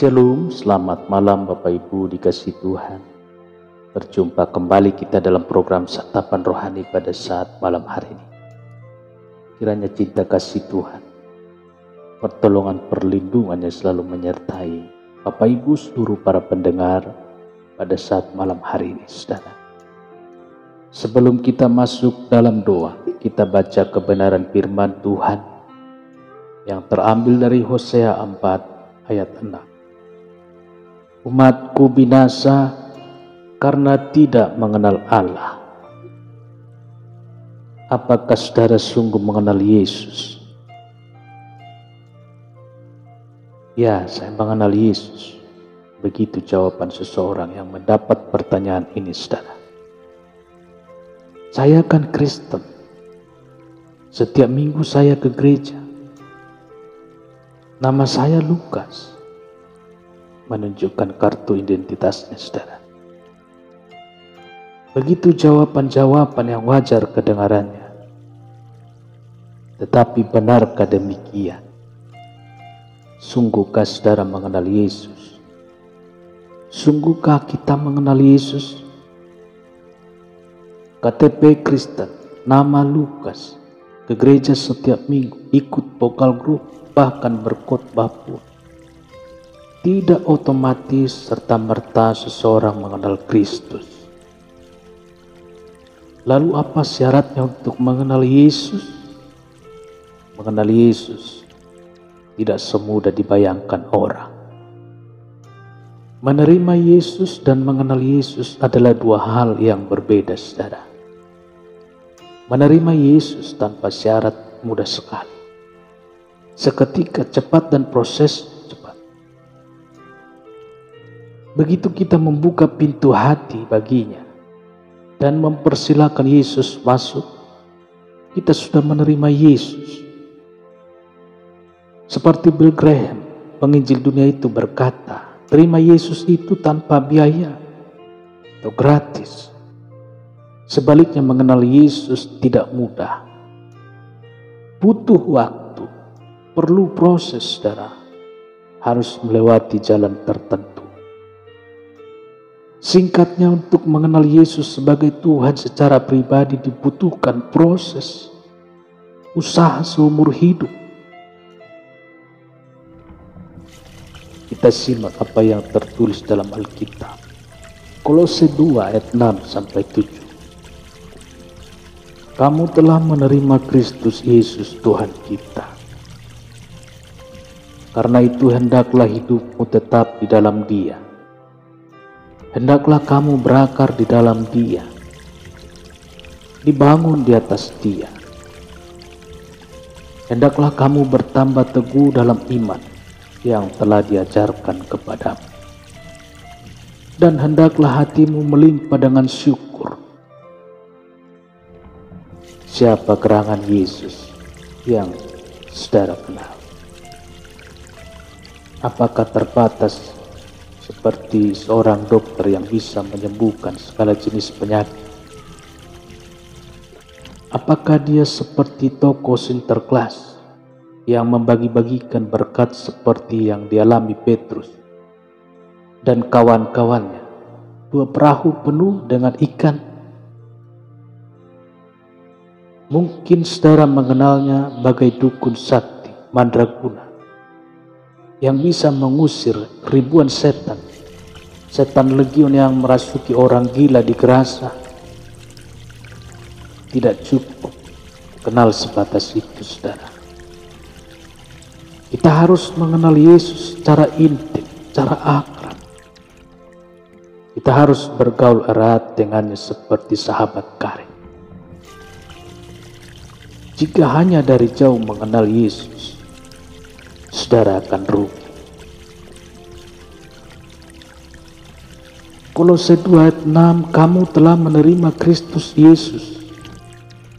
Shalom, selamat malam Bapak Ibu dikasihi Tuhan. Berjumpa kembali kita dalam program Santapan Rohani pada saat malam hari ini. Kiranya cinta kasih Tuhan, pertolongan perlindungannya selalu menyertai Bapak Ibu seluruh para pendengar pada saat malam hari ini, saudara. Sebelum kita masuk dalam doa, kita baca kebenaran firman Tuhan yang terambil dari Hosea 4 ayat 6. Umatku binasa karena tidak mengenal Allah. Apakah saudara sungguh mengenal Yesus? Ya, saya mengenal Yesus. Begitu jawaban seseorang yang mendapat pertanyaan ini, saudara. Saya kan Kristen. Setiap minggu saya ke gereja. Nama saya Lukas. Menunjukkan kartu identitasnya, saudara. Begitu jawaban-jawaban yang wajar kedengarannya. Tetapi benarkah demikian? Sungguhkah saudara mengenal Yesus? Sungguhkah kita mengenal Yesus? KTP Kristen, nama Lukas, ke gereja setiap minggu, ikut vokal grup, bahkan berkhotbah pun. Tidak otomatis serta-merta seseorang mengenal Kristus. Lalu apa syaratnya untuk mengenal Yesus? Mengenal Yesus tidak semudah dibayangkan orang. Menerima Yesus dan mengenal Yesus adalah dua hal yang berbeda, saudara. Menerima Yesus tanpa syarat mudah sekali. Seketika cepat dan proses cepat. Begitu kita membuka pintu hati baginya dan mempersilakan Yesus masuk, kita sudah menerima Yesus. Seperti Bill Graham, penginjil dunia itu berkata, terima Yesus itu tanpa biaya atau gratis. Sebaliknya mengenal Yesus tidak mudah. Butuh waktu, perlu proses, saudara. Harus melewati jalan tertentu. Singkatnya, untuk mengenal Yesus sebagai Tuhan secara pribadi dibutuhkan proses, usaha seumur hidup. Kita simak apa yang tertulis dalam Alkitab. Kolose 2 ayat 6-7. Kamu telah menerima Kristus Yesus Tuhan kita. Karena itu hendaklah hidupmu tetap di dalam Dia. Hendaklah kamu berakar di dalam Dia, dibangun di atas Dia. Hendaklah kamu bertambah teguh dalam iman yang telah diajarkan kepadamu. Dan hendaklah hatimu melimpah dengan syukur. Siapa gerangan Yesus yang saudara kenal? Apakah terbatas seperti seorang dokter yang bisa menyembuhkan segala jenis penyakit? Apakah dia seperti tokoh Sinterklas yang membagi-bagikan berkat seperti yang dialami Petrus dan kawan-kawannya, 2 perahu penuh dengan ikan? Mungkin saudara mengenalnya bagai dukun sakti mandraguna yang bisa mengusir ribuan setan legion yang merasuki orang gila di Gerasa. Tidak cukup kenal sebatas itu, saudara. Kita harus mengenal Yesus secara intim, secara akrab. Kita harus bergaul erat dengannya seperti sahabat karib. Jika hanya dari jauh mengenal Yesus, saudara akan rugi. Kolose 2 ayat 6, kamu telah menerima Kristus Yesus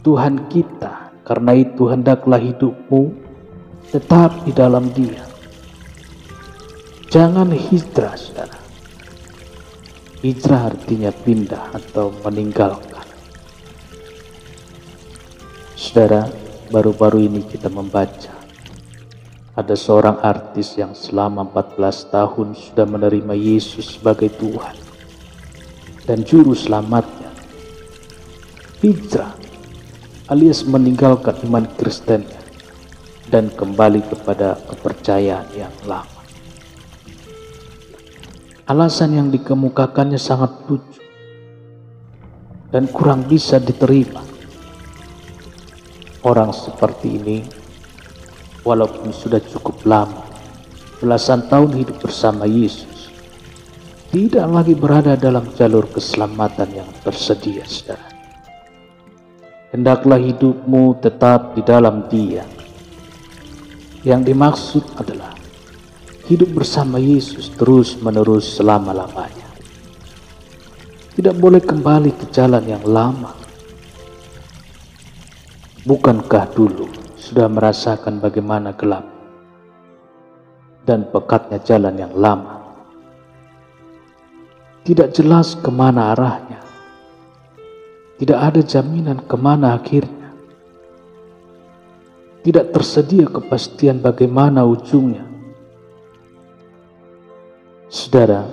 Tuhan kita. Karena itu hendaklah hidupmu tetap di dalam Dia. Jangan hijrah, saudara. Hijrah artinya pindah atau meninggalkan. Saudara, baru-baru ini kita membaca Ada seorang artis yang selama 14 tahun sudah menerima Yesus sebagai Tuhan dan Juru Selamatnya. Hijrah alias meninggalkan iman Kristennya dan kembali kepada kepercayaan yang lama. Alasan yang dikemukakannya sangat lucu dan kurang bisa diterima. Orang seperti ini, walaupun sudah cukup lama, belasan tahun hidup bersama Yesus, tidak lagi berada dalam jalur keselamatan yang tersedia, saudara. Hendaklah hidupmu tetap di dalam Dia. Yang dimaksud adalah hidup bersama Yesus terus-menerus selama-lamanya. Tidak boleh kembali ke jalan yang lama. Bukankah dulu sudah merasakan bagaimana gelap dan pekatnya jalan yang lama? Tidak jelas kemana arahnya. Tidak ada jaminan kemana akhirnya. Tidak tersedia kepastian bagaimana ujungnya. Saudara,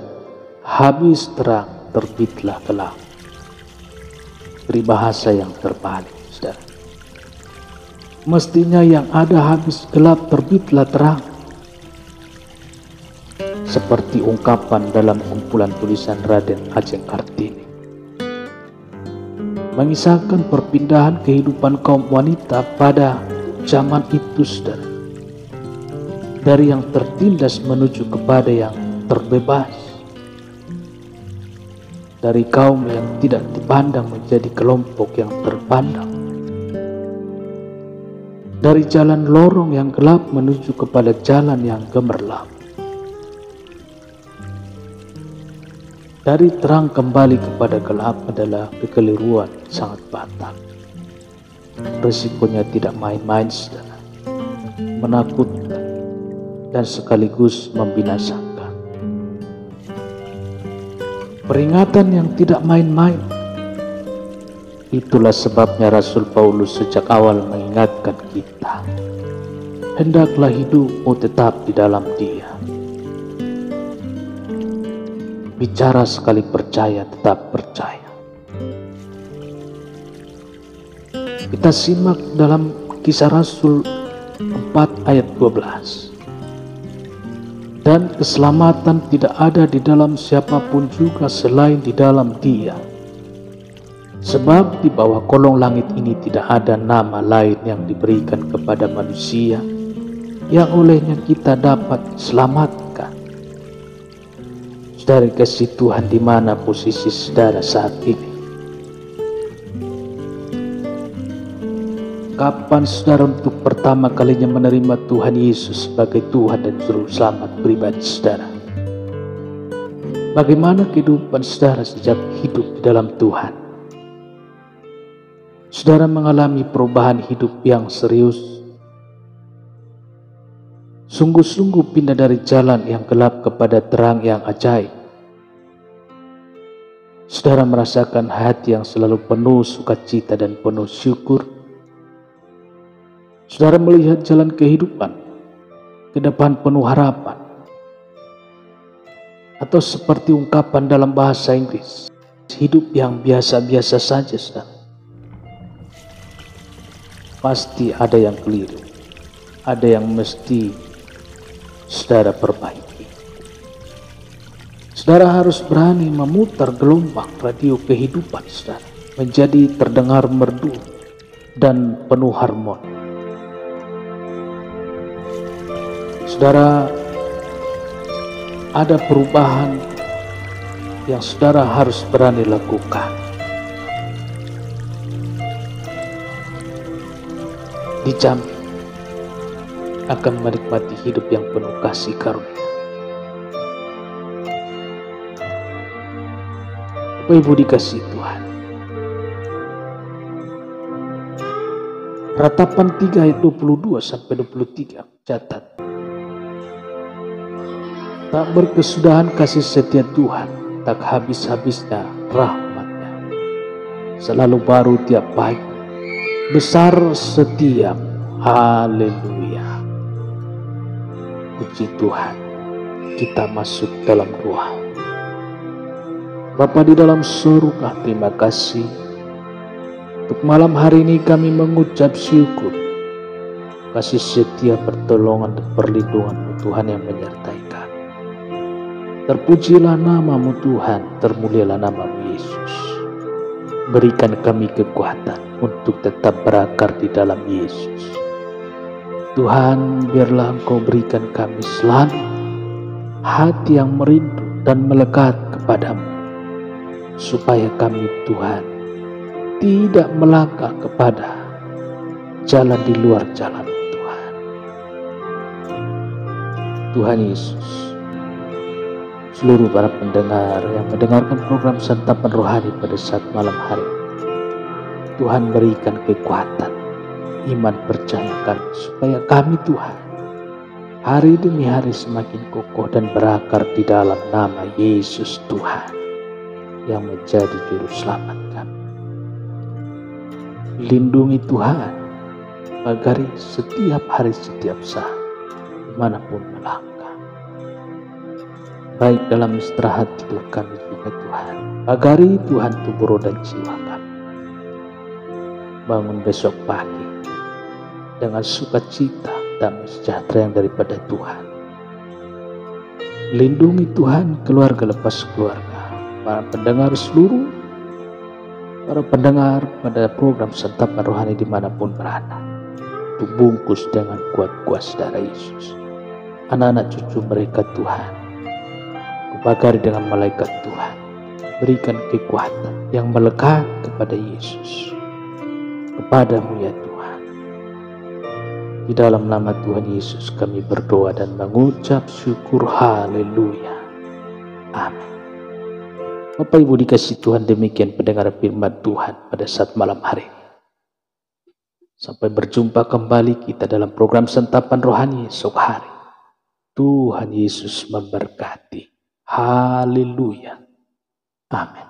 habis terang terbitlah gelap. Peribahasa yang terbalik, saudara. Mestinya yang ada habis gelap terbitlah terang. Seperti ungkapan dalam kumpulan tulisan Raden Ajeng Kartini, mengisahkan perpindahan kehidupan kaum wanita pada zaman itu, saudara. Dari yang tertindas menuju kepada yang terbebas. Dari kaum yang tidak dipandang menjadi kelompok yang terpandang. Dari jalan lorong yang gelap menuju kepada jalan yang gemerlap. Dari terang kembali kepada gelap adalah kekeliruan sangat fatal. Risikonya tidak main-main, saudara. Menakutkan dan sekaligus membinasakan. Peringatan yang tidak main-main. Itulah sebabnya Rasul Paulus sejak awal mengingatkan kita, hendaklah hidupmu tetap di dalam Dia. Bicara sekali percaya, tetap percaya. Kita simak dalam Kisah Rasul 4 ayat 12. Dan keselamatan tidak ada di dalam siapapun juga selain di dalam Dia. Sebab di bawah kolong langit ini tidak ada nama lain yang diberikan kepada manusia yang olehnya kita dapat selamatkan. Saudara kasih Tuhan, di mana posisi saudara saat ini? Kapan saudara untuk pertama kalinya menerima Tuhan Yesus sebagai Tuhan dan Juru Selamat pribadi saudara? Bagaimana kehidupan saudara sejak hidup di dalam Tuhan? Saudara mengalami perubahan hidup yang serius. Sungguh-sungguh pindah dari jalan yang gelap kepada terang yang ajaib. Saudara merasakan hati yang selalu penuh sukacita dan penuh syukur. Saudara melihat jalan kehidupan ke depan penuh harapan. Atau seperti ungkapan dalam bahasa Inggris, hidup yang biasa-biasa saja, saudara. Pasti ada yang keliru, ada yang mesti saudara perbaiki. Saudara harus berani memutar gelombang radio kehidupan saudara menjadi terdengar merdu dan penuh harmoni. Saudara, ada perubahan yang saudara harus berani lakukan. Dijamin akan menikmati hidup yang penuh kasih karunia. Bapak Ibu dikasihi Tuhan, Ratapan 3 ayat 22 sampai 23 catat, tak berkesudahan kasih setia Tuhan, tak habis-habisnya rahmat-Nya, selalu baru tiap pagi, besar setiap. Haleluya. Puji Tuhan, kita masuk dalam doa. Bapa di dalam surga, terima kasih untuk malam hari ini kami mengucap syukur. Kasih setia, pertolongan dan perlindungan-Mu Tuhan yang menyertai kami. Terpujilah nama-Mu Tuhan, termulialah nama-Mu Yesus. Berikan kami kekuatan untuk tetap berakar di dalam Yesus. Tuhan, biarlah Engkau berikan kami selalu hati yang merindu dan melekat kepadamu, supaya kami Tuhan tidak melangkah kepada jalan di luar jalan Tuhan. Tuhan Yesus, seluruh para pendengar yang mendengarkan program Santapan Rohani pada saat malam hari, Tuhan berikan kekuatan, iman, percaya kami, supaya kami Tuhan hari demi hari semakin kokoh dan berakar di dalam nama Yesus Tuhan yang menjadi juru selamat kami. Lindungi Tuhan, pagari setiap hari, setiap saat, dimanapun melangkah. Baik dalam istirahat tidur kami juga Tuhan, pagari Tuhan tubuh roh dan jiwa kami. Bangun besok pagi dengan sukacita, damai sejahtera yang daripada Tuhan. Lindungi Tuhan keluarga lepas keluarga, para pendengar seluruh, para pendengar pada program Santapan Rohani dimanapun berada. Dibungkus dengan kuat kuasa darah Yesus. Anak-anak cucu mereka Tuhan, kupagari dengan malaikat Tuhan, berikan kekuatan yang melekat kepada Yesus, kepadamu ya Tuhan. Di dalam nama Tuhan Yesus kami berdoa dan mengucap syukur. Haleluya. Amin. Bapak Ibu dikasih Tuhan, demikian pendengar firman Tuhan pada saat malam hari ini. Sampai berjumpa kembali kita dalam program Santapan Rohani esok hari. Tuhan Yesus memberkati. Haleluya. Amin.